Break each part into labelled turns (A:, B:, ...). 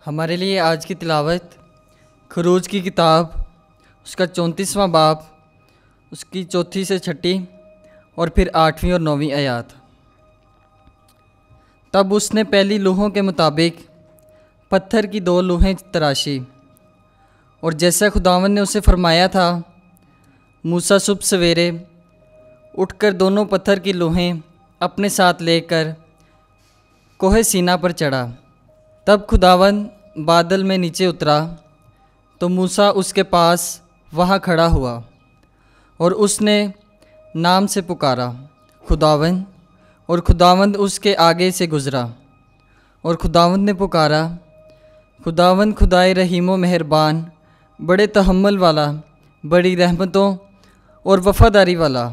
A: हमारे लिए आज की तिलावत खरूज की किताब उसका 34वां बाब उसकी 4 से 6 और फिर 8वीं और 9वीं आयात। तब उसने पहली लूहों के मुताबिक पत्थर की 2 लूहें तराशी और जैसा खुदावंद ने उसे फरमाया था, मूसा सुबह सवेरे उठकर दोनों पत्थर की लूहें अपने साथ लेकर कोहे सीना पर चढ़ा। तब खुदावंद बादल में नीचे उतरा तो मूसा उसके पास वहाँ खड़ा हुआ और उसने नाम से पुकारा खुदावंद, और खुदावंद उसके आगे से गुज़रा। और खुदावंद ने पुकारा, खुदावंद खुदाए रहीमो मेहरबान, बड़े तहम्मुल वाला, बड़ी रहमतों और वफ़ादारी वाला।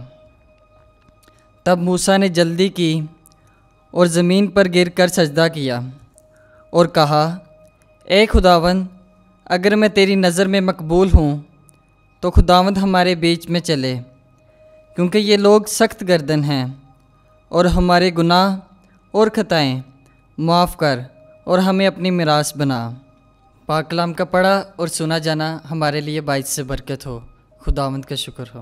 A: तब मूसा ने जल्दी की और ज़मीन पर गिरकर सजदा किया और कहा, ए खुदावंद, अगर मैं तेरी नज़र में मकबूल हूँ तो खुदावंद हमारे बीच में चले, क्योंकि ये लोग सख्त गर्दन हैं, और हमारे गुनाह और खताएं माफ़ कर और हमें अपनी मिरास बना। पाक कलाम का पढ़ा और सुना जाना हमारे लिए बाइस से बरकत हो। खुदावंद का शुक्र हो।